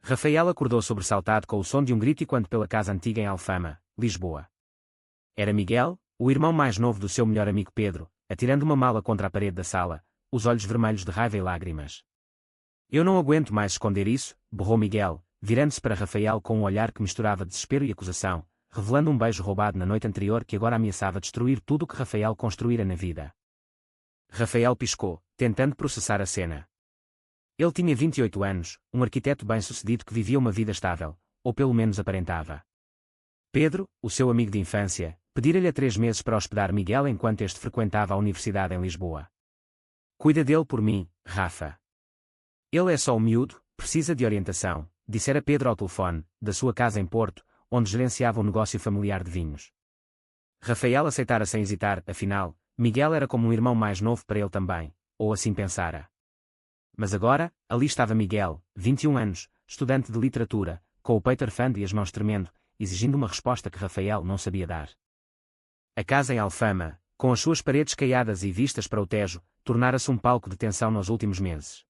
Rafael acordou sobressaltado com o som de um grito ecoando pela casa antiga em Alfama, Lisboa. Era Miguel, o irmão mais novo do seu melhor amigo Pedro, atirando uma mala contra a parede da sala, os olhos vermelhos de raiva e lágrimas. Eu não aguento mais esconder isso, berrou Miguel, virando-se para Rafael com um olhar que misturava desespero e acusação, revelando um beijo roubado na noite anterior que agora ameaçava destruir tudo o que Rafael construíra na vida. Rafael piscou, tentando processar a cena. Ele tinha 28 anos, um arquiteto bem-sucedido que vivia uma vida estável, ou pelo menos aparentava. Pedro, o seu amigo de infância, pedira-lhe há 3 meses para hospedar Miguel enquanto este frequentava a universidade em Lisboa. Cuida dele por mim, Rafa. Ele é só um miúdo, precisa de orientação, dissera Pedro ao telefone, da sua casa em Porto, onde gerenciava um negócio familiar de vinhos. Rafael aceitara sem hesitar, afinal, Miguel era como um irmão mais novo para ele também, ou assim pensara. Mas agora, ali estava Miguel, 21 anos, estudante de literatura, com o peito arfando e as mãos tremendo, exigindo uma resposta que Rafael não sabia dar. A casa em Alfama, com as suas paredes caiadas e vistas para o Tejo, tornara-se um palco de tensão nos últimos meses.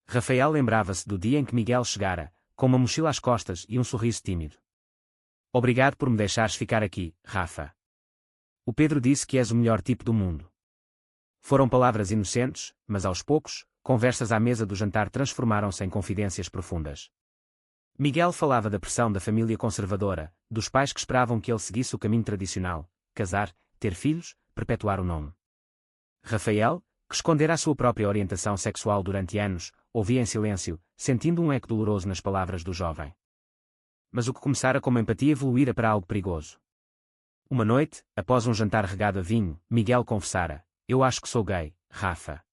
Rafael lembrava-se do dia em que Miguel chegara, com uma mochila às costas e um sorriso tímido. Obrigado por me deixares ficar aqui, Rafa. O Pedro disse que és o melhor tipo do mundo. Foram palavras inocentes, mas aos poucos, conversas à mesa do jantar transformaram-se em confidências profundas. Miguel falava da pressão da família conservadora, dos pais que esperavam que ele seguisse o caminho tradicional, casar, ter filhos, perpetuar o nome. Rafael, que escondera a sua própria orientação sexual durante anos, ouvia em silêncio, sentindo um eco doloroso nas palavras do jovem. Mas o que começara como empatia evoluíra para algo perigoso. Uma noite, após um jantar regado a vinho, Miguel confessara: eu acho que sou gay, Rafa.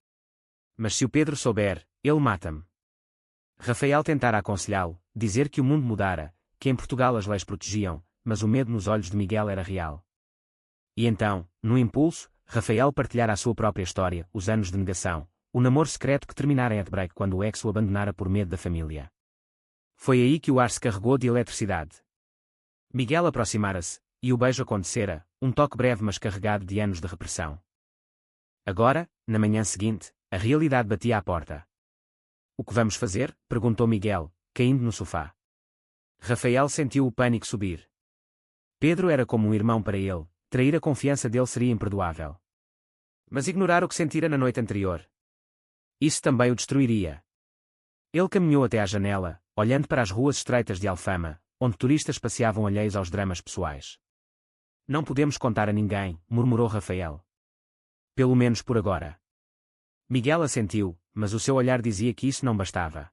Mas se o Pedro souber, ele mata-me. Rafael tentara aconselhá-lo, dizer que o mundo mudara, que em Portugal as leis protegiam, mas o medo nos olhos de Miguel era real. E então, num impulso, Rafael partilhara a sua própria história, os anos de negação, o namoro secreto que terminara em heartbreak quando o ex o abandonara por medo da família. Foi aí que o ar se carregou de eletricidade. Miguel aproximara-se, e o beijo acontecera, um toque breve mas carregado de anos de repressão. Agora, na manhã seguinte, a realidade batia à porta. O que vamos fazer? Perguntou Miguel, caindo no sofá. Rafael sentiu o pânico subir. Pedro era como um irmão para ele, trair a confiança dele seria imperdoável. Mas ignorar o que sentira na noite anterior. Isso também o destruiria. Ele caminhou até à janela, olhando para as ruas estreitas de Alfama, onde turistas passeavam alheios aos dramas pessoais. Não podemos contar a ninguém, murmurou Rafael. Pelo menos por agora. Miguel assentiu, mas o seu olhar dizia que isso não bastava.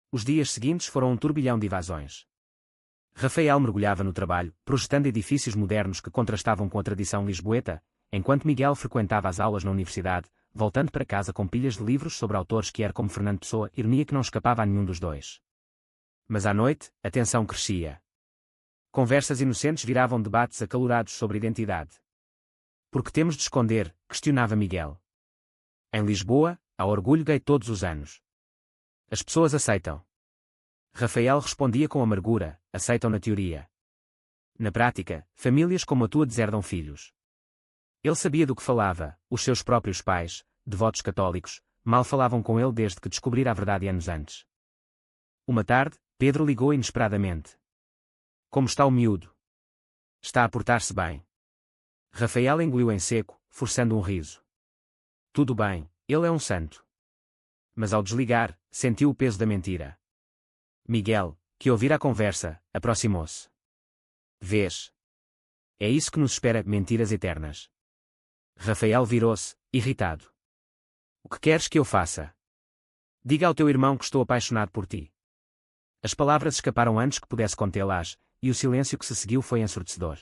Os dias seguintes foram um turbilhão de evasões. Rafael mergulhava no trabalho, projetando edifícios modernos que contrastavam com a tradição lisboeta, enquanto Miguel frequentava as aulas na universidade, voltando para casa com pilhas de livros sobre autores que era como Fernando Pessoa, ironia que não escapava a nenhum dos dois. Mas à noite, a tensão crescia. Conversas inocentes viravam debates acalorados sobre identidade. Por que temos de esconder? Questionava Miguel. Em Lisboa, há orgulho gay todos os anos. As pessoas aceitam. Rafael respondia com amargura: aceitam na teoria. Na prática, famílias como a tua deserdam filhos. Ele sabia do que falava, os seus próprios pais, devotos católicos, mal falavam com ele desde que descobrira a verdade anos antes. Uma tarde, Pedro ligou inesperadamente. Como está o miúdo? Está a portar-se bem. Rafael engoliu em seco, forçando um riso. Tudo bem, ele é um santo. Mas ao desligar, sentiu o peso da mentira. Miguel, que ouvira a conversa, aproximou-se. Vês? É isso que nos espera, mentiras eternas. Rafael virou-se, irritado. O que queres que eu faça? Diga ao teu irmão que estou apaixonado por ti. As palavras escaparam antes que pudesse contê-las, e o silêncio que se seguiu foi ensurdecedor.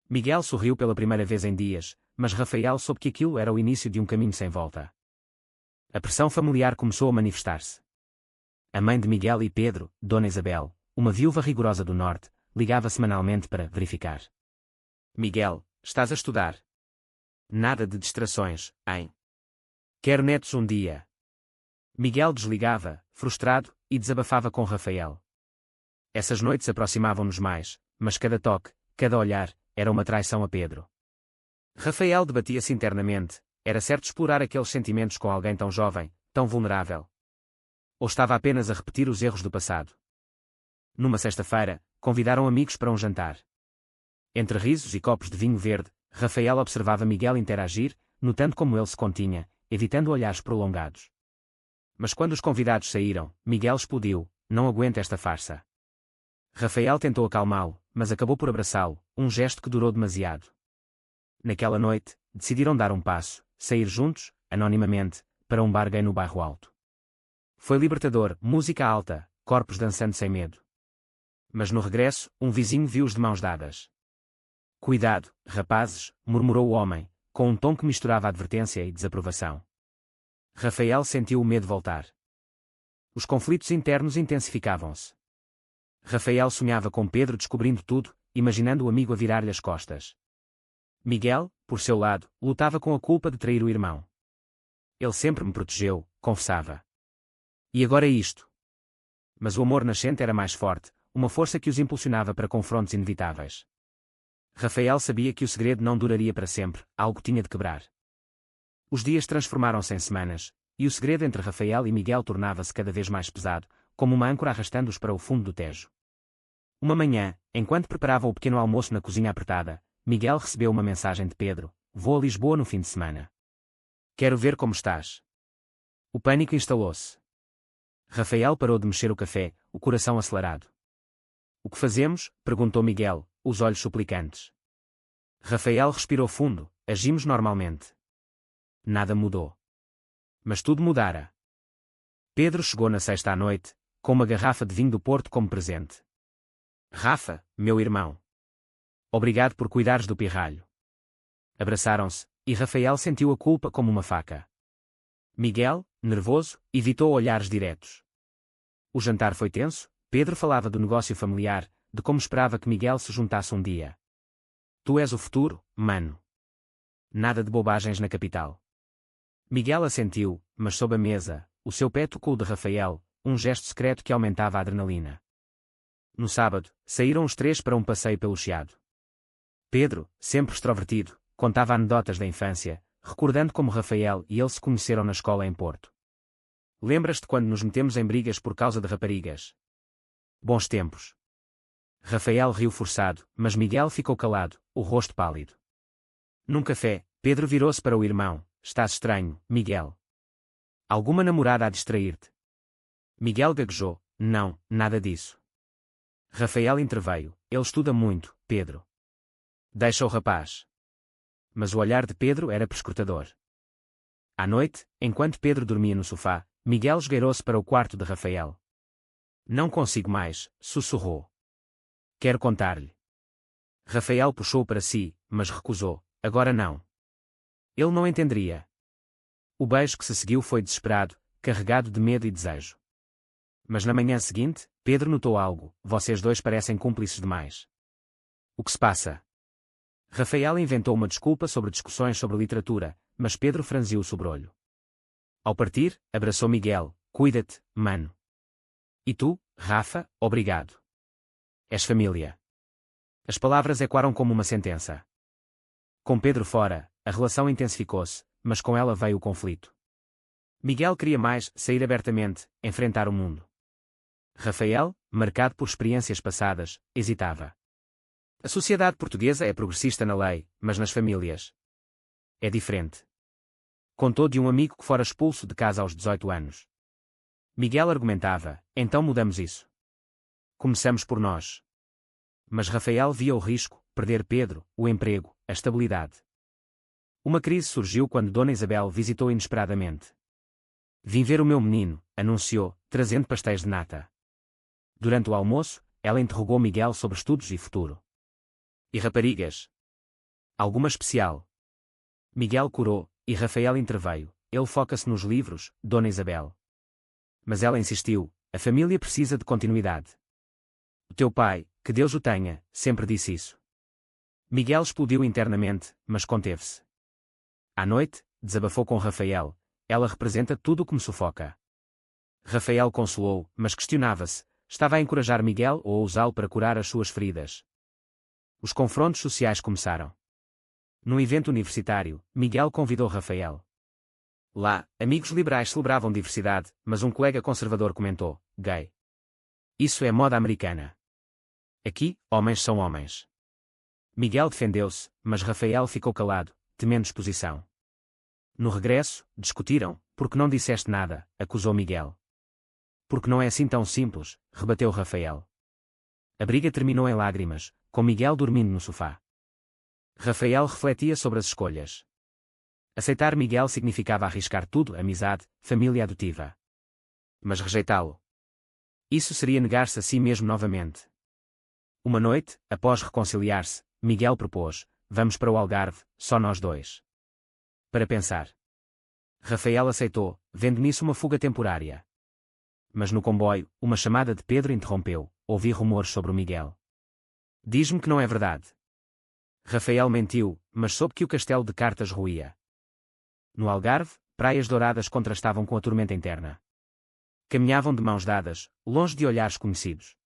Miguel sorriu pela primeira vez em dias, mas Rafael soube que aquilo era o início de um caminho sem volta. A pressão familiar começou a manifestar-se. A mãe de Miguel e Pedro, Dona Isabel, uma viúva rigorosa do Norte, ligava semanalmente para verificar. Miguel, estás a estudar? Nada de distrações, hein? Quero netos um dia. Miguel desligava, frustrado, e desabafava com Rafael. Essas noites aproximavam-nos mais, mas cada toque, cada olhar, era uma traição a Pedro. Rafael debatia-se internamente, era certo explorar aqueles sentimentos com alguém tão jovem, tão vulnerável. Ou estava apenas a repetir os erros do passado? Numa sexta-feira, convidaram amigos para um jantar. Entre risos e copos de vinho verde, Rafael observava Miguel interagir, notando como ele se continha, evitando olhares prolongados. Mas quando os convidados saíram, Miguel explodiu: não aguento esta farsa. Rafael tentou acalmá-lo, mas acabou por abraçá-lo, um gesto que durou demasiado. Naquela noite, decidiram dar um passo, sair juntos, anonimamente, para um bar gay no bairro Alto. Foi libertador, música alta, corpos dançando sem medo. Mas no regresso, um vizinho viu-os de mãos dadas. Cuidado, rapazes, murmurou o homem, com um tom que misturava advertência e desaprovação. Rafael sentiu o medo voltar. Os conflitos internos intensificavam-se. Rafael sonhava com Pedro descobrindo tudo, imaginando o amigo a virar-lhe as costas. Miguel, por seu lado, lutava com a culpa de trair o irmão. Ele sempre me protegeu, confessava. E agora isto? Mas o amor nascente era mais forte, uma força que os impulsionava para confrontos inevitáveis. Rafael sabia que o segredo não duraria para sempre, algo tinha de quebrar. Os dias transformaram-se em semanas, e o segredo entre Rafael e Miguel tornava-se cada vez mais pesado, como uma âncora arrastando-os para o fundo do Tejo. Uma manhã, enquanto preparavam o pequeno almoço na cozinha apertada, Miguel recebeu uma mensagem de Pedro: vou a Lisboa no fim de semana. Quero ver como estás. O pânico instalou-se. Rafael parou de mexer o café, o coração acelerado. O que fazemos? Perguntou Miguel, os olhos suplicantes. Rafael respirou fundo: agimos normalmente. Nada mudou. Mas tudo mudara. Pedro chegou na sexta à noite, com uma garrafa de vinho do Porto como presente. Rafa, meu irmão. Obrigado por cuidares do pirralho. Abraçaram-se, e Rafael sentiu a culpa como uma faca. Miguel, nervoso, evitou olhares diretos. O jantar foi tenso. Pedro falava do negócio familiar, de como esperava que Miguel se juntasse um dia. Tu és o futuro, mano. Nada de bobagens na capital. Miguel assentiu, mas sob a mesa, o seu pé tocou o de Rafael, um gesto secreto que aumentava a adrenalina. No sábado, saíram os três para um passeio pelo Chiado. Pedro, sempre extrovertido, contava anedotas da infância, recordando como Rafael e ele se conheceram na escola em Porto. Lembras-te quando nos metemos em brigas por causa de raparigas? Bons tempos. Rafael riu forçado, mas Miguel ficou calado, o rosto pálido. Num café, Pedro virou-se para o irmão: estás estranho, Miguel. Alguma namorada a distrair-te? Miguel gaguejou: não, nada disso. Rafael interveio: ele estuda muito, Pedro. Deixa o rapaz. Mas o olhar de Pedro era perscrutador. À noite, enquanto Pedro dormia no sofá, Miguel esgueirou-se para o quarto de Rafael. Não consigo mais, sussurrou. Quero contar-lhe. Rafael puxou para si, mas recusou: agora não. Ele não entenderia. O beijo que se seguiu foi desesperado, carregado de medo e desejo. Mas na manhã seguinte, Pedro notou algo: vocês dois parecem cúmplices demais. O que se passa? Rafael inventou uma desculpa sobre discussões sobre literatura, mas Pedro franziu o sobrolho. Ao partir, abraçou Miguel: cuida-te, mano. E tu, Rafa, obrigado. És família. As palavras ecoaram como uma sentença. Com Pedro fora, a relação intensificou-se, mas com ela veio o conflito. Miguel queria mais, sair abertamente, enfrentar o mundo. Rafael, marcado por experiências passadas, hesitava. A sociedade portuguesa é progressista na lei, mas nas famílias é diferente. Contou de um amigo que fora expulso de casa aos 18 anos. Miguel argumentava: então mudamos isso. Começamos por nós. Mas Rafael via o risco: perder Pedro, o emprego, a estabilidade. Uma crise surgiu quando Dona Isabel visitou inesperadamente. Vim ver o meu menino, anunciou, trazendo pastéis de nata. Durante o almoço, ela interrogou Miguel sobre estudos e futuro. E raparigas? Alguma especial? Miguel corou, e Rafael interveio: ele foca-se nos livros, Dona Isabel. Mas ela insistiu: a família precisa de continuidade. O teu pai, que Deus o tenha, sempre disse isso. Miguel explodiu internamente, mas conteve-se. À noite, desabafou com Rafael: ela representa tudo o que me sufoca. Rafael consolou, mas questionava-se: estava a encorajar Miguel ou a usá-lo para curar as suas feridas? Os confrontos sociais começaram. Num evento universitário, Miguel convidou Rafael. Lá, amigos liberais celebravam diversidade, mas um colega conservador comentou: gay. Isso é moda americana. Aqui, homens são homens. Miguel defendeu-se, mas Rafael ficou calado, temendo exposição. No regresso, discutiram. Porque não disseste nada, acusou Miguel. Porque não é assim tão simples, rebateu Rafael. A briga terminou em lágrimas, com Miguel dormindo no sofá. Rafael refletia sobre as escolhas. Aceitar Miguel significava arriscar tudo: amizade, família adotiva. Mas rejeitá-lo. Isso seria negar-se a si mesmo novamente. Uma noite, após reconciliar-se, Miguel propôs: vamos para o Algarve, só nós dois. Para pensar. Rafael aceitou, vendo nisso uma fuga temporária. Mas no comboio, uma chamada de Pedro interrompeu: ouvi rumores sobre o Miguel. Diz-me que não é verdade. Rafael mentiu, mas soube que o castelo de cartas ruía. No Algarve, praias douradas contrastavam com a tormenta interna. Caminhavam de mãos dadas, longe de olhares conhecidos.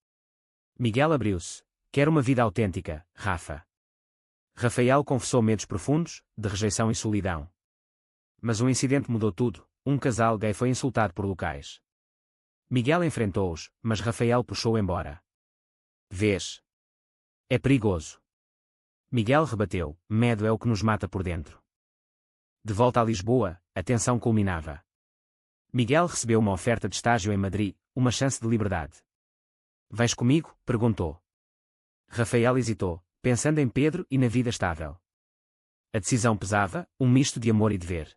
Miguel abriu-se: quer uma vida autêntica, Rafa. Rafael confessou medos profundos, de rejeição e solidão. Mas um incidente mudou tudo: um casal gay foi insultado por locais. Miguel enfrentou-os, mas Rafael puxou-o embora. Vês? É perigoso. Miguel rebateu: medo é o que nos mata por dentro. De volta a Lisboa, a tensão culminava. Miguel recebeu uma oferta de estágio em Madrid, uma chance de liberdade. Vais comigo? Perguntou. Rafael hesitou, pensando em Pedro e na vida estável. A decisão pesava, um misto de amor e dever.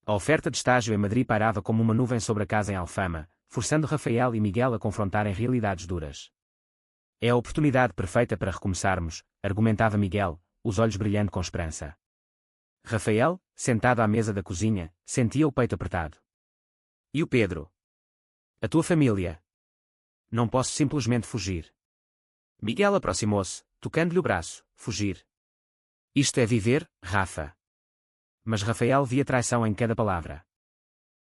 A oferta de estágio em Madrid pairava como uma nuvem sobre a casa em Alfama, forçando Rafael e Miguel a confrontarem realidades duras. É a oportunidade perfeita para recomeçarmos, argumentava Miguel, os olhos brilhando com esperança. Rafael, sentado à mesa da cozinha, sentia o peito apertado. E o Pedro? A tua família? Não posso simplesmente fugir. Miguel aproximou-se, tocando-lhe o braço: fugir. Isto é viver, Rafa. Mas Rafael via traição em cada palavra.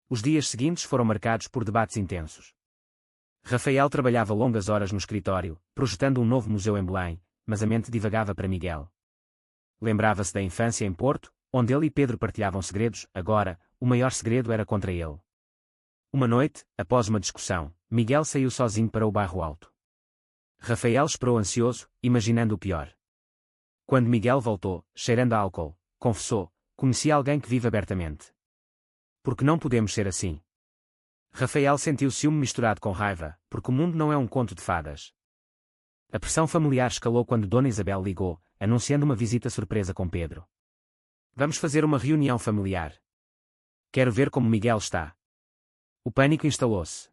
Os dias seguintes foram marcados por debates intensos. Rafael trabalhava longas horas no escritório, projetando um novo museu em Belém, mas a mente divagava para Miguel. Lembrava-se da infância em Porto, onde ele e Pedro partilhavam segredos. Agora, o maior segredo era contra ele. Uma noite, após uma discussão, Miguel saiu sozinho para o bairro Alto. Rafael esperou ansioso, imaginando o pior. Quando Miguel voltou, cheirando a álcool, confessou: conheci alguém que vive abertamente. Porque não podemos ser assim. Rafael sentiu ciúme misturado com raiva, porque o mundo não é um conto de fadas. A pressão familiar escalou quando Dona Isabel ligou, anunciando uma visita surpresa com Pedro. Vamos fazer uma reunião familiar. Quero ver como Miguel está. O pânico instalou-se.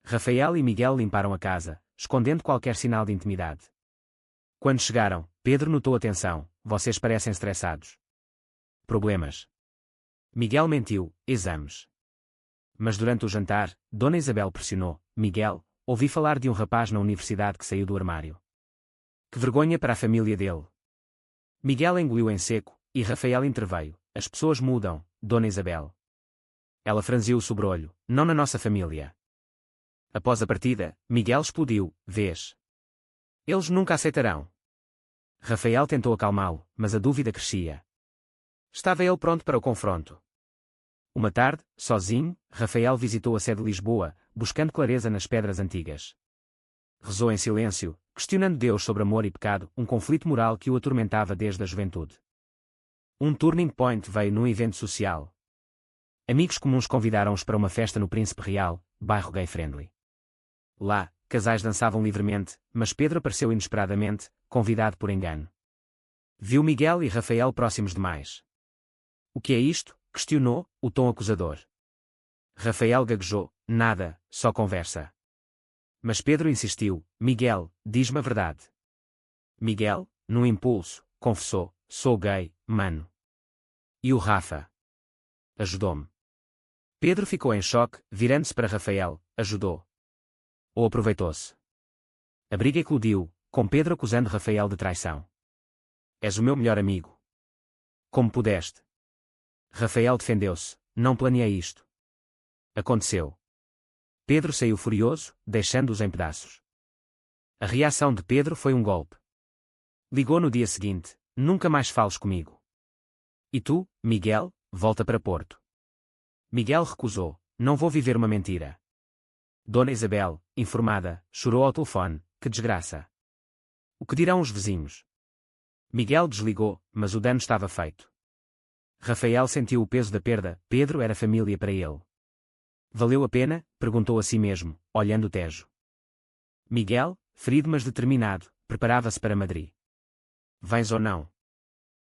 Rafael e Miguel limparam a casa, escondendo qualquer sinal de intimidade. Quando chegaram, Pedro notou a tensão: vocês parecem estressados. Problemas. Miguel mentiu: exames. Mas durante o jantar, Dona Isabel pressionou: Miguel, ouvi falar de um rapaz na universidade que saiu do armário. Que vergonha para a família dele. Miguel engoliu em seco, e Rafael interveio: as pessoas mudam, Dona Isabel. Ela franziu o sobrolho: não na nossa família. Após a partida, Miguel explodiu: vês? Eles nunca aceitarão. Rafael tentou acalmá-lo, mas a dúvida crescia. Estava ele pronto para o confronto. Uma tarde, sozinho, Rafael visitou a sede de Lisboa, buscando clareza nas pedras antigas. Rezou em silêncio, questionando Deus sobre amor e pecado, um conflito moral que o atormentava desde a juventude. Um turning point veio num evento social. Amigos comuns convidaram-os para uma festa no Príncipe Real, bairro gay-friendly. Lá, casais dançavam livremente, mas Pedro apareceu inesperadamente, convidado por engano. Viu Miguel e Rafael próximos demais. O que é isto? Questionou, o tom acusador. Rafael gaguejou: nada, só conversa. Mas Pedro insistiu: Miguel, diz-me a verdade. Miguel, num impulso, confessou: sou gay, mano. E o Rafa? Ajudou-me. Pedro ficou em choque, virando-se para Rafael: ajudou? Ou aproveitou-se? A briga eclodiu, com Pedro acusando Rafael de traição. És o meu melhor amigo. Como pudeste? Rafael defendeu-se: não planeei isto. Aconteceu. Pedro saiu furioso, deixando-os em pedaços. A reação de Pedro foi um golpe. Ligou no dia seguinte: nunca mais fales comigo. E tu, Miguel, volta para Porto. Miguel recusou. Não vou viver uma mentira. Dona Isabel, informada, chorou ao telefone. Que desgraça. O que dirão os vizinhos? Miguel desligou, mas o dano estava feito. Rafael sentiu o peso da perda. Pedro era família para ele. Valeu a pena? Perguntou a si mesmo, olhando o Tejo. Miguel, ferido mas determinado, preparava-se para Madrid. Vens ou não?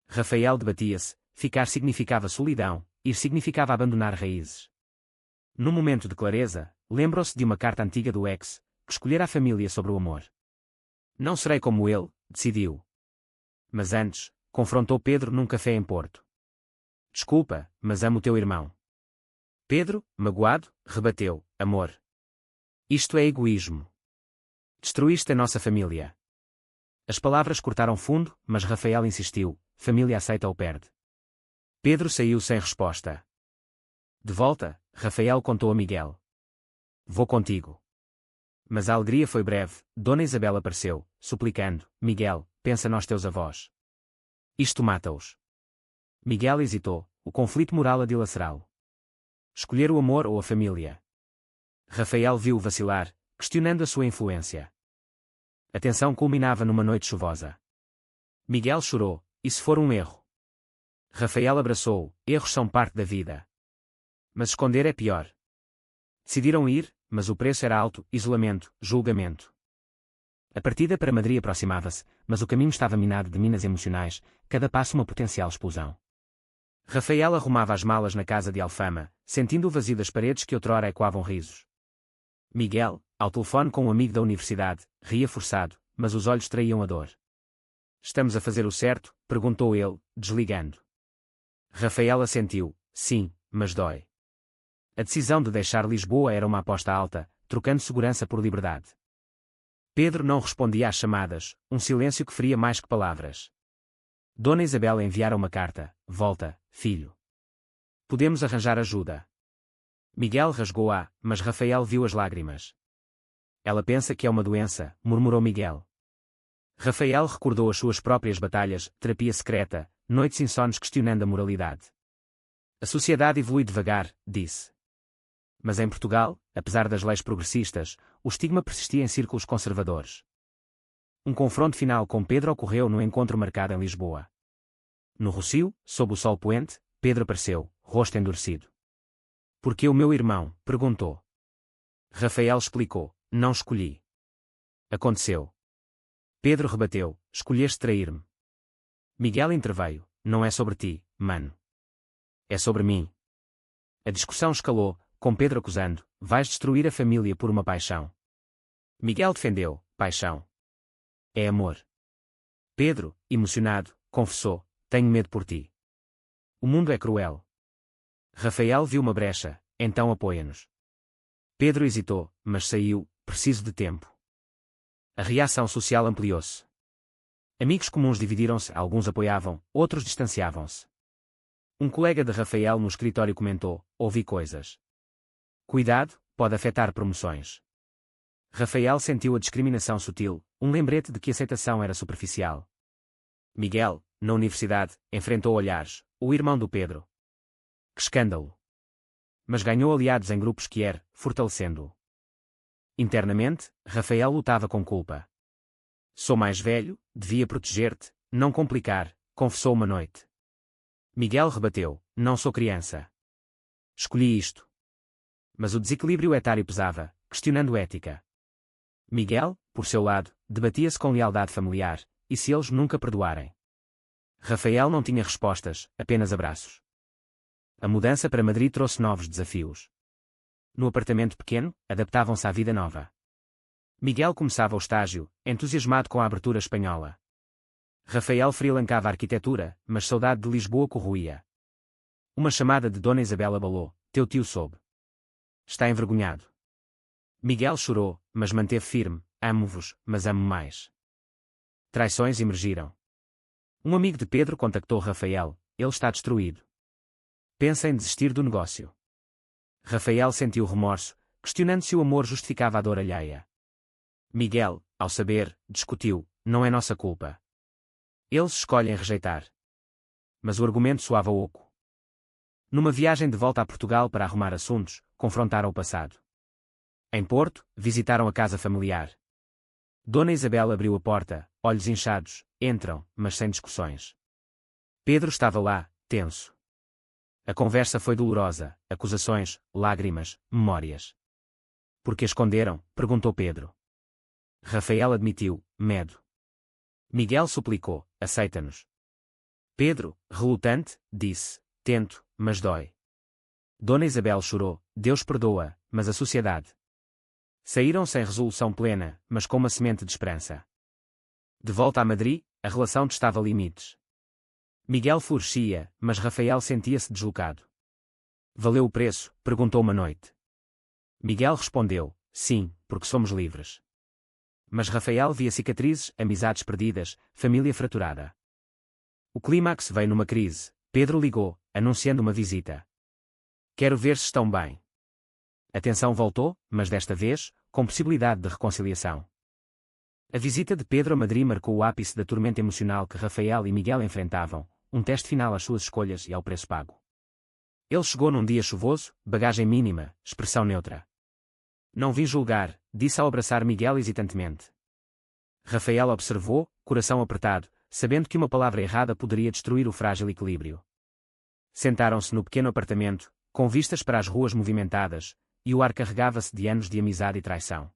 Rafael debatia-se. Ficar significava solidão, ir significava abandonar raízes. Num momento de clareza, lembrou-se de uma carta antiga do ex, que escolhera a família sobre o amor. Não serei como ele, decidiu. Mas antes, confrontou Pedro num café em Porto. Desculpa, mas amo teu irmão. Pedro, magoado, rebateu, amor. Isto é egoísmo. Destruíste a nossa família. As palavras cortaram fundo, mas Rafael insistiu, família aceita ou perde. Pedro saiu sem resposta. De volta, Rafael contou a Miguel. Vou contigo. Mas a alegria foi breve. Dona Isabel apareceu, suplicando, Miguel, pensa nos teus avós. Isto mata-os. Miguel hesitou, o conflito moral a dilacerá-lo. Escolher o amor ou a família? Rafael viu-o vacilar, questionando a sua influência. A tensão culminava numa noite chuvosa. Miguel chorou, e se for um erro? Rafael abraçou-o, erros são parte da vida. Mas esconder é pior. Decidiram ir, mas o preço era alto, isolamento, julgamento. A partida para Madrid aproximava-se, mas o caminho estava minado de minas emocionais, cada passo uma potencial explosão. Rafael arrumava as malas na casa de Alfama, sentindo o vazio das paredes que outrora ecoavam risos. Miguel, ao telefone com um amigo da universidade, ria forçado, mas os olhos traíam a dor. Estamos a fazer o certo? Perguntou ele, desligando. Rafael assentiu, sim, mas dói. A decisão de deixar Lisboa era uma aposta alta, trocando segurança por liberdade. Pedro não respondia às chamadas, um silêncio que feria mais que palavras. Dona Isabel enviara uma carta, volta, filho. Podemos arranjar ajuda. Miguel rasgou-a, mas Rafael viu as lágrimas. Ela pensa que é uma doença, murmurou Miguel. Rafael recordou as suas próprias batalhas, terapia secreta, noites insones questionando a moralidade. A sociedade evolui devagar, disse. Mas em Portugal, apesar das leis progressistas, o estigma persistia em círculos conservadores. Um confronto final com Pedro ocorreu no encontro marcado em Lisboa. No Rossio, sob o sol poente, Pedro apareceu, rosto endurecido. Por que o meu irmão? Perguntou. Rafael explicou, não escolhi. Aconteceu. Pedro rebateu, escolheste trair-me. Miguel interveio, não é sobre ti, mano. É sobre mim. A discussão escalou, com Pedro acusando, vais destruir a família por uma paixão. Miguel defendeu, paixão. É amor. Pedro, emocionado, confessou, tenho medo por ti. O mundo é cruel. Rafael viu uma brecha, então apoia-nos. Pedro hesitou, mas saiu, preciso de tempo. A reação social ampliou-se. Amigos comuns dividiram-se, alguns apoiavam, outros distanciavam-se. Um colega de Rafael no escritório comentou, ouvi coisas. Cuidado, pode afetar promoções. Rafael sentiu a discriminação sutil, um lembrete de que a aceitação era superficial. Miguel, na universidade, enfrentou olhares, o irmão do Pedro. Que escândalo! Mas ganhou aliados em grupos quer, fortalecendo-o. Internamente, Rafael lutava com culpa. Sou mais velho, devia proteger-te, não complicar, confessou uma noite. Miguel rebateu, não sou criança. Escolhi isto. Mas o desequilíbrio etário pesava, questionando ética. Miguel, por seu lado, debatia-se com lealdade familiar, e se eles nunca perdoarem? Rafael não tinha respostas, apenas abraços. A mudança para Madrid trouxe novos desafios. No apartamento pequeno, adaptavam-se à vida nova. Miguel começava o estágio, entusiasmado com a abertura espanhola. Rafael freelancava a arquitetura, mas saudade de Lisboa corroía. Uma chamada de Dona Isabel abalou, teu tio soube. Está envergonhado. Miguel chorou, mas manteve firme, amo-vos, mas amo mais. Traições emergiram. Um amigo de Pedro contactou Rafael, ele está destruído. Pensa em desistir do negócio. Rafael sentiu remorso, questionando se o amor justificava a dor alheia. Miguel, ao saber, discutiu, não é nossa culpa. Eles escolhem rejeitar. Mas o argumento soava oco. Numa viagem de volta a Portugal para arrumar assuntos, confrontaram o passado. Em Porto, visitaram a casa familiar. Dona Isabel abriu a porta, olhos inchados, entram, mas sem discussões. Pedro estava lá, tenso. A conversa foi dolorosa, acusações, lágrimas, memórias. Por que esconderam? Perguntou Pedro. Rafael admitiu, medo. Miguel suplicou, aceita-nos. Pedro, relutante, disse, tento, mas dói. Dona Isabel chorou, Deus perdoa, mas a sociedade. Saíram sem resolução plena, mas com uma semente de esperança. De volta a Madrid, a relação testava limites. Miguel florescia, mas Rafael sentia-se deslocado. Valeu o preço? Perguntou uma noite. Miguel respondeu, sim, porque somos livres. Mas Rafael via cicatrizes, amizades perdidas, família fraturada. O clímax veio numa crise. Pedro ligou, anunciando uma visita. Quero ver se estão bem. A tensão voltou, mas desta vez, com possibilidade de reconciliação. A visita de Pedro a Madrid marcou o ápice da tormenta emocional que Rafael e Miguel enfrentavam, um teste final às suas escolhas e ao preço pago. Ele chegou num dia chuvoso, bagagem mínima, expressão neutra. Não vim julgar, disse ao abraçar Miguel hesitantemente. Rafael observou, coração apertado, sabendo que uma palavra errada poderia destruir o frágil equilíbrio. Sentaram-se no pequeno apartamento, com vistas para as ruas movimentadas, e o ar carregava-se de anos de amizade e traição.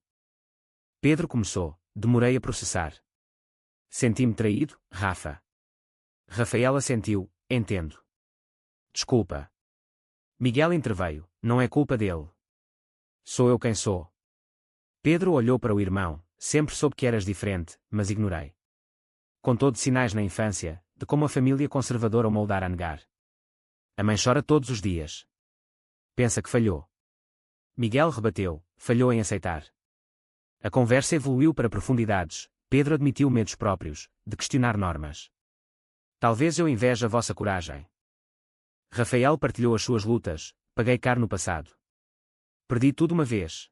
Pedro começou, demorei a processar. Senti-me traído, Rafa. Rafael assentiu, entendo. Desculpa. Miguel interveio, não é culpa dele. Sou eu quem sou. Pedro olhou para o irmão, sempre soube que eras diferente, mas ignorei. Contou de sinais na infância, de como a família conservadora o moldara a negar. A mãe chora todos os dias. Pensa que falhou. Miguel rebateu, falhou em aceitar. A conversa evoluiu para profundidades. Pedro admitiu medos próprios, de questionar normas. Talvez eu inveje a vossa coragem. Rafael partilhou as suas lutas, paguei caro no passado. Perdi tudo uma vez.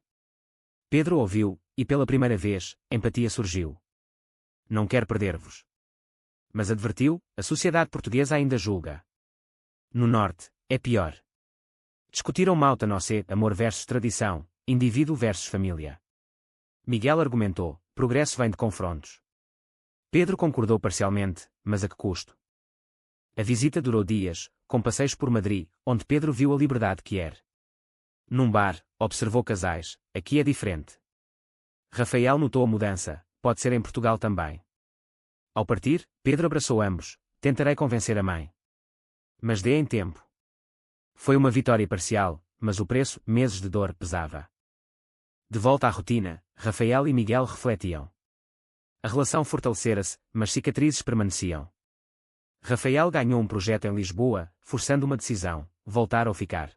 Pedro ouviu, e pela primeira vez, empatia surgiu. Não quero perder-vos. Mas advertiu, a sociedade portuguesa ainda julga. No norte, é pior. Discutiram Mauta Noce, amor versus tradição, indivíduo versus família. Miguel argumentou, progresso vem de confrontos. Pedro concordou parcialmente, mas a que custo? A visita durou dias, com passeios por Madrid, onde Pedro viu a liberdade que era. Num bar, observou casais, aqui é diferente. Rafael notou a mudança, pode ser em Portugal também. Ao partir, Pedro abraçou ambos, tentarei convencer a mãe. Mas dê em tempo. Foi uma vitória parcial, mas o preço, meses de dor, pesava. De volta à rotina, Rafael e Miguel refletiam. A relação fortalecera-se, mas cicatrizes permaneciam. Rafael ganhou um projeto em Lisboa, forçando uma decisão, voltar ou ficar.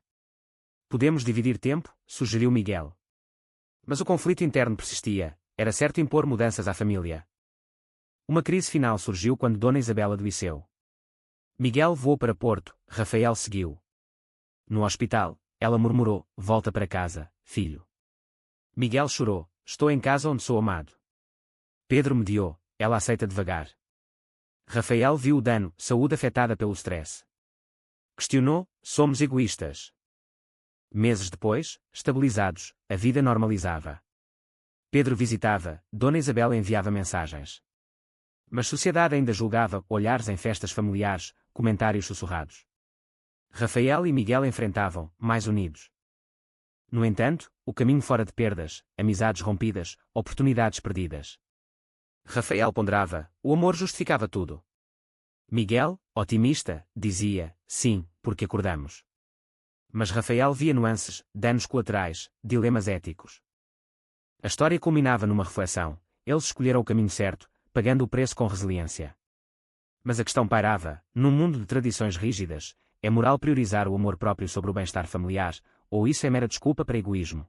Podemos dividir tempo, sugeriu Miguel. Mas o conflito interno persistia, era certo impor mudanças à família. Uma crise final surgiu quando Dona Isabel adoeceu. Miguel voou para Porto, Rafael seguiu. No hospital, ela murmurou, volta para casa, filho. Miguel chorou, estou em casa onde sou amado. Pedro mediou, ela aceita devagar. Rafael viu o dano, saúde afetada pelo stress. Questionou, somos egoístas. Meses depois, estabilizados, a vida normalizava. Pedro visitava, Dona Isabel enviava mensagens. Mas sociedade ainda julgava, olhares em festas familiares, comentários sussurrados. Rafael e Miguel enfrentavam, mais unidos. No entanto, o caminho fora de perdas, amizades rompidas, oportunidades perdidas. Rafael ponderava, o amor justificava tudo. Miguel, otimista, dizia, sim, porque acordamos. Mas Rafael via nuances, danos colaterais, dilemas éticos. A história culminava numa reflexão, eles escolheram o caminho certo, pagando o preço com resiliência. Mas a questão pairava, num mundo de tradições rígidas, é moral priorizar o amor próprio sobre o bem-estar familiar, ou isso é mera desculpa para egoísmo?